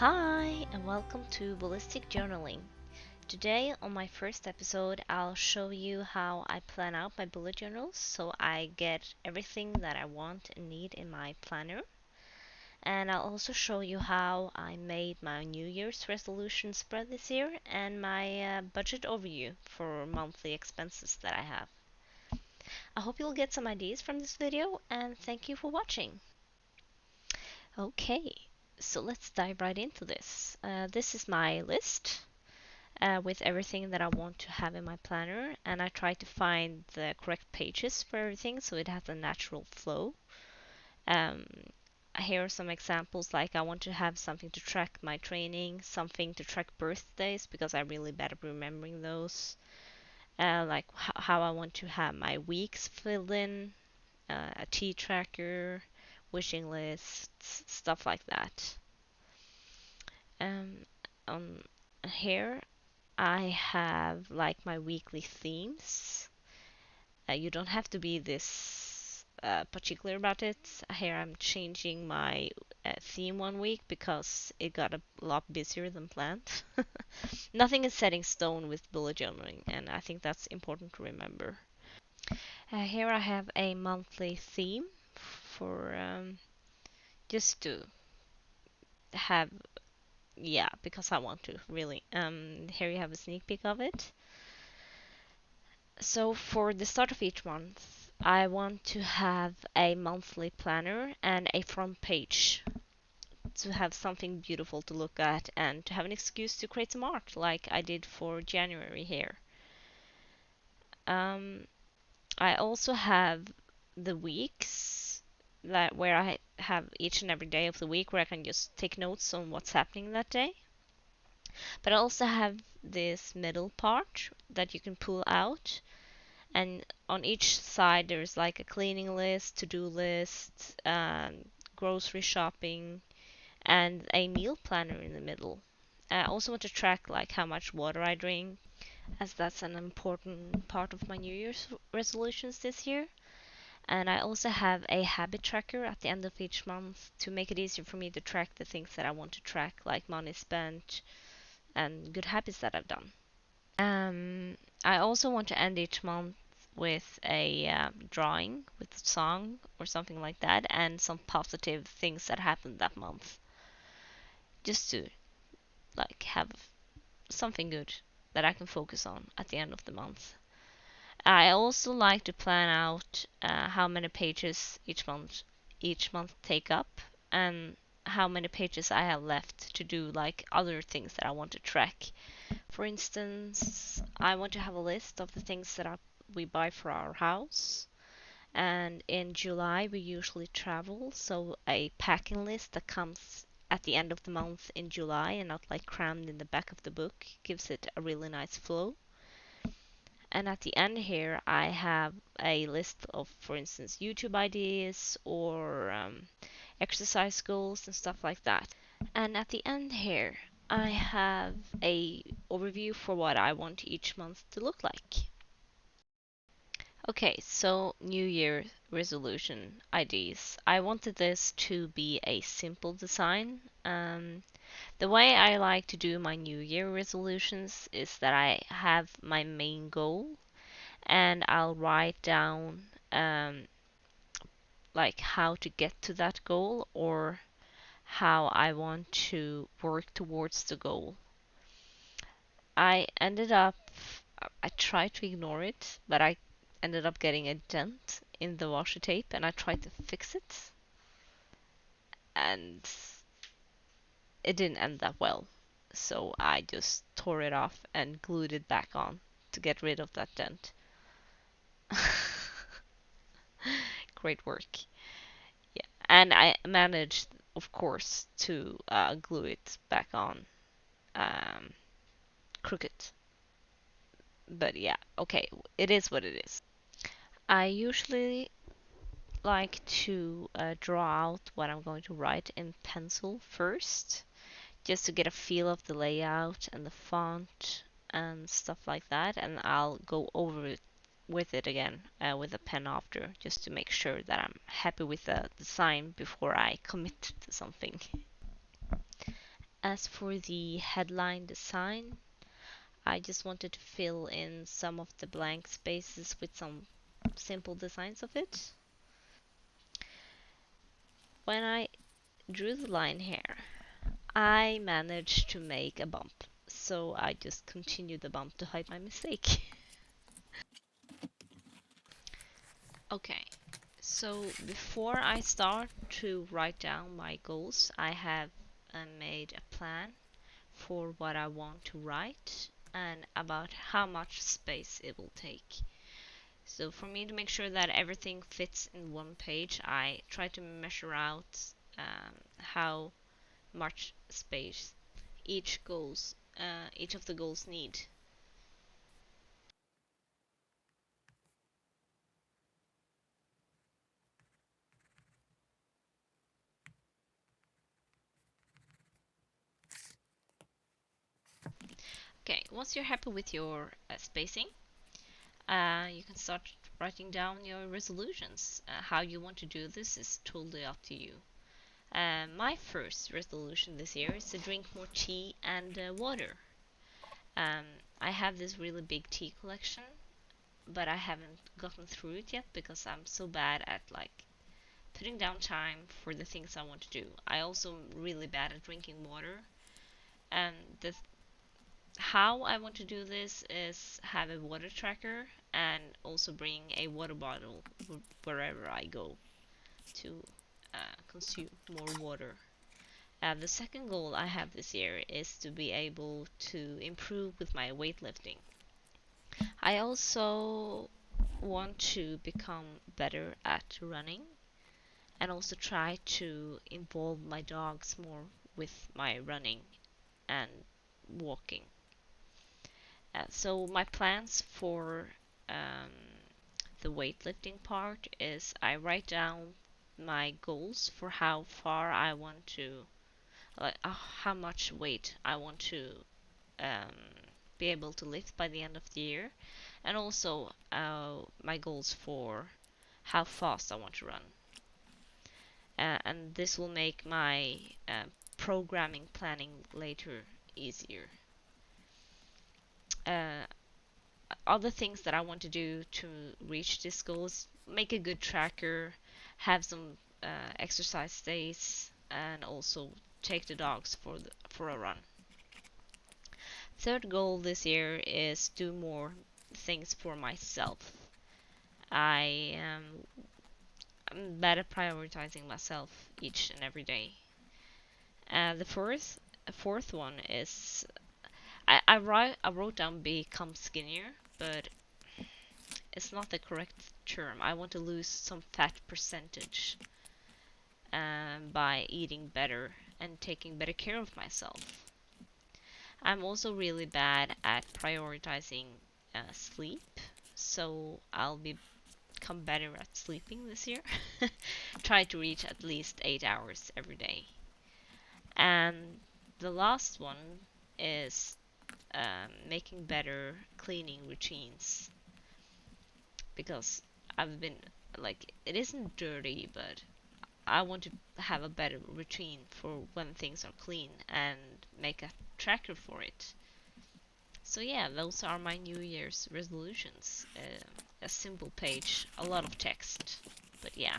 Hi, and welcome to Ballistic Journaling. Today, on my first episode, I'll show you how I plan out my bullet journals so I get everything that I want and need in my planner. And I'll also show you how I made my New Year's resolution spread this year and my budget overview for monthly expenses that I have. I hope you'll get some ideas from this video, and thank you for watching. Okay, so let's dive right into this. This is my list with everything that I want to have in my planner, and I try to find the correct pages for everything so it has a natural flow. Um, Here are some examples, like I want to have something to track my training, something to track birthdays because I'm really bad at remembering those, like how I want to have my weeks filled in, a tea tracker, wishing lists, stuff like that. Um, on here I have like my weekly themes. You don't have to be this particular about it. Here I'm changing my theme one week because it got a lot busier than planned. Nothing is set in stone with bullet journaling, and I think that's important to remember. Here I have a monthly theme for just to have, yeah, because I want to, really. Here you have a sneak peek of it. So for the start of each month, I want to have a monthly planner and a front page to have something beautiful to look at and to have an excuse to create some art like I did for January here. Um, I also have the weeks that where I have each and every day of the week where I can just take notes on what's happening that day. But I also have this middle part that you can pull out, and on each side there's like a cleaning list, to-do list, grocery shopping, and a meal planner in the middle. I also want to track like how much water I drink, as that's an important part of my New Year's resolutions this year. And I also have a habit tracker at the end of each month to make it easier for me to track the things that I want to track, like money spent and good habits that I've done. I also want to end each month with a drawing with a song or something like that, and some positive things that happened that month, just to like have something good that I can focus on at the end of the month. I also like to plan out how many pages each month take up, and how many pages I have left to do like other things that I want to track. For instance, I want to have a list of the things that we buy for our house. And in July, we usually travel, so a packing list that comes at the end of the month in July and not like crammed in the back of the book gives it a really nice flow. And at the end here, I have a list of, for instance, YouTube ideas or exercise goals and stuff like that. And at the end here, I have a overview for what I want each month to look like. Okay, so New Year resolution ideas. I wanted this to be a simple design. The way I like to do my New Year resolutions is that I have my main goal and I'll write down like how to get to that goal or how I want to work towards the goal. I ended up, I tried to ignore it, but I ended up getting a dent in the washi tape and I tried to fix it and it didn't end that well. So I just tore it off and glued it back on to get rid of that dent. Great work. Yeah, and I managed, of course, to glue it back on um, crooked. But yeah, okay, it is what it is. I usually like to draw out what I'm going to write in pencil first, just to get a feel of the layout and the font and stuff like that, and I'll go over it with it again with a pen after, just to make sure that I'm happy with the design before I commit to something. As for the headline design, I just wanted to fill in some of the blank spaces with some simple designs of it. When I drew the line here, I managed to make a bump, so I just continued the bump to hide my mistake. Okay, so before I start to write down my goals, I have made a plan for what I want to write and about how much space it will take. So for me to make sure that everything fits in one page, I try to measure out how much space each of the goals need. Okay, once you're happy with your spacing, you can start writing down your resolutions. How you want to do this is totally up to you. My first resolution this year is to drink more tea and water. Um, I have this really big tea collection, but I haven't gotten through it yet because I'm so bad at like putting down time for the things I want to do. I also am really bad at drinking water. And the how I want to do this is have a water tracker and also bring a water bottle wherever I go to consume more water. The second goal I have this year is to be able to improve with my weightlifting. I also want to become better at running and also try to involve my dogs more with my running and walking. So my plans for um, the weightlifting part is I write down my goals for how far I want to, like how much weight I want to um, be able to lift by the end of the year, and also my goals for how fast I want to run. And this will make my programming planning later easier. Uh, Other things that I want to do to reach this goal is make a good tracker, have some exercise days, and also take the dogs for a run. Third goal this year is do more things for myself. I am I'm better prioritizing myself each and every day. The fourth one is I wrote down become skinnier, but it's not the correct term. I want to lose some fat percentage by eating better and taking better care of myself. I'm also really bad at prioritizing sleep, so I'll become better at sleeping this year. Try to reach at least 8 hours every day. And the last one is making better cleaning routines because I've been like it isn't dirty, but I want to have a better routine for when things are clean and make a tracker for it. So yeah, those are my New Year's resolutions. A simple page, a lot of text, but yeah.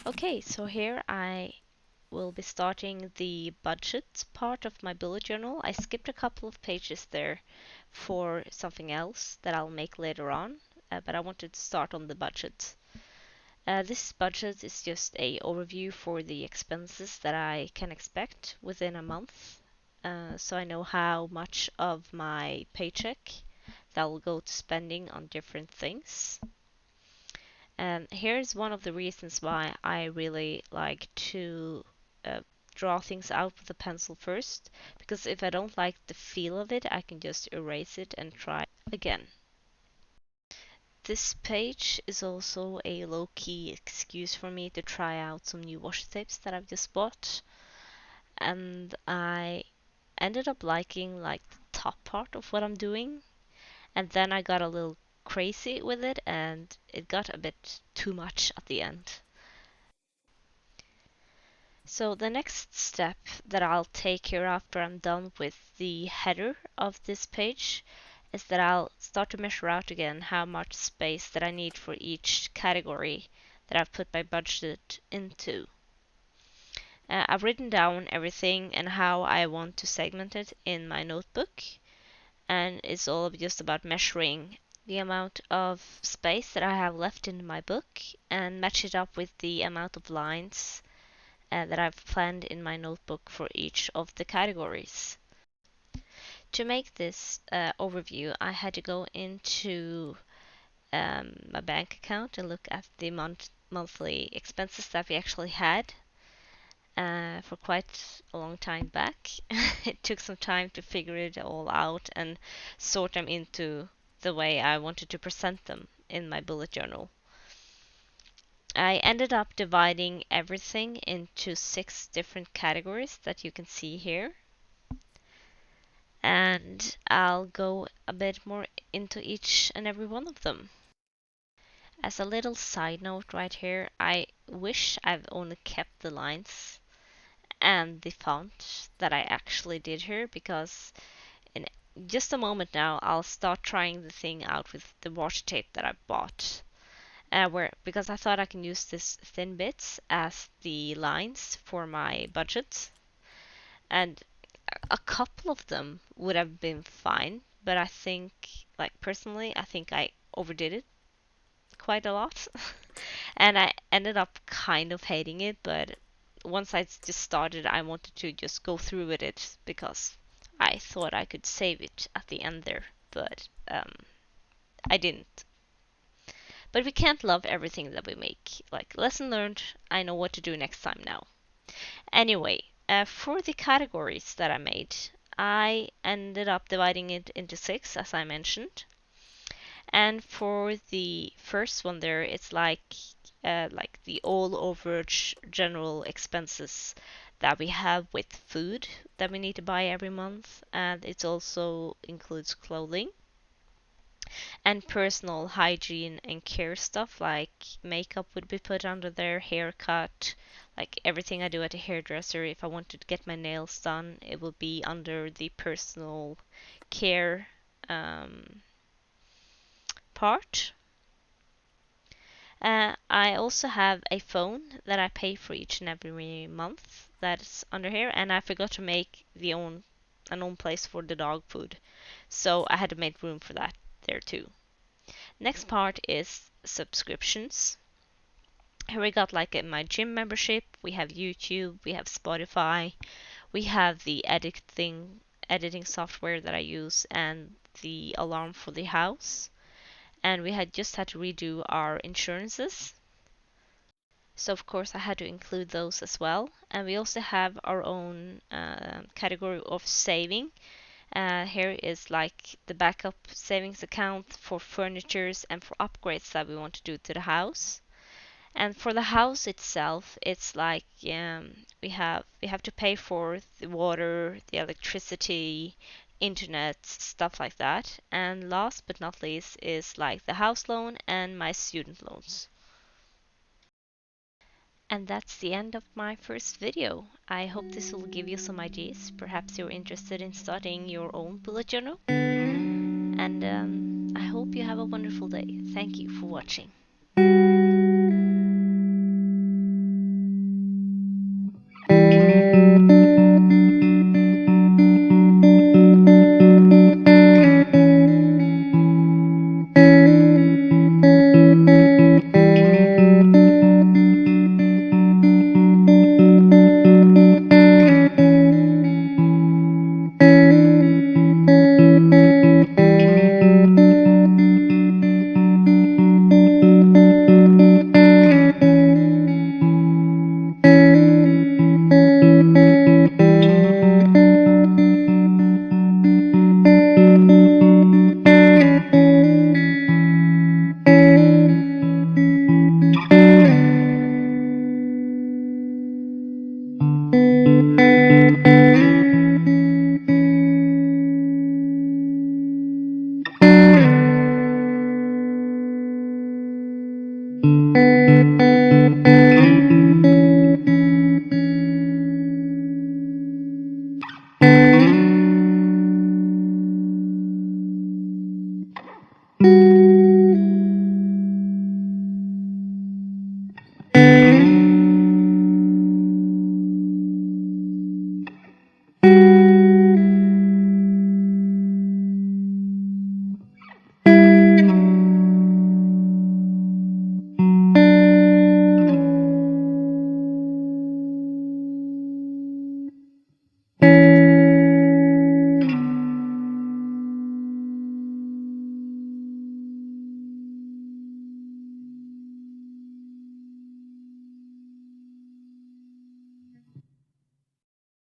Okay, so here I will be starting the budget part of my bullet journal. I skipped a couple of pages there for something else that I'll make later on, but I wanted to start on the budget. This budget is just a overview for the expenses that I can expect within a month, so I know how much of my paycheck that will go to spending on different things. And here's one of the reasons why I really like to uh, draw things out with a pencil first, because if I don't like the feel of it, I can just erase it and try again. This page is also a low-key excuse for me to try out some new washi tapes that I've just bought, and I ended up liking like the top part of what I'm doing, and then I got a little crazy with it and it got a bit too much at the end. So the next step that I'll take here after I'm done with the header of this page is that I'll start to measure out again how much space that I need for each category that I've put my budget into. I've written down everything and how I want to segment it in my notebook, and it's all just about measuring the amount of space that I have left in my book and match it up with the amount of lines that I've planned in my notebook for each of the categories. To make this overview, I had to go into my bank account and look at the monthly expenses that we actually had for quite a long time back. It took some time to figure it all out and sort them into the way I wanted to present them in my bullet journal. I ended up dividing everything into 6 different categories that you can see here. And I'll go a bit more into each and every one of them. As a little side note right here, I wish I've only kept the lines and the font that I actually did here, because in just a moment now I'll start trying the thing out with the washi tape that I bought. Because I thought I can use this thin bits as the lines for my budget, and a couple of them would have been fine, but I think, like personally, I think I overdid it quite a lot, and I ended up kind of hating it. But once I just started, I wanted to just go through with it because I thought I could save it at the end there, but I didn't. But we can't love everything that we make. Like, lesson learned, I know what to do next time now. Anyway, for the categories that I made, I ended up dividing it into 6, as I mentioned. And for the first one there, it's like the all overage general expenses that we have with food that we need to buy every month, and it also includes clothing and personal hygiene and care stuff, like makeup would be put under there, haircut, like everything I do at a hairdresser. If I wanted to get my nails done, it will be under the personal care part. I also have a phone that I pay for each and every month that's under here, and I forgot to make an own place for the dog food, so I had to make room for that there too. Next part is subscriptions. Here we got like my gym membership, we have YouTube, we have Spotify, we have the editing software that I use, and the alarm for the house. And we had to redo our insurances. So of course I had to include those as well. And we also have our own category of saving. Here is like the backup savings account for furnitures and for upgrades that we want to do to the house. And for the house itself, it's like we have to pay for the water, the electricity, internet, stuff like that. And last but not least is like the house loan and my student loans. And that's the end of my first video. I hope this will give you some ideas. Perhaps you're interested in starting your own bullet journal. And I hope you have a wonderful day. Thank you for watching.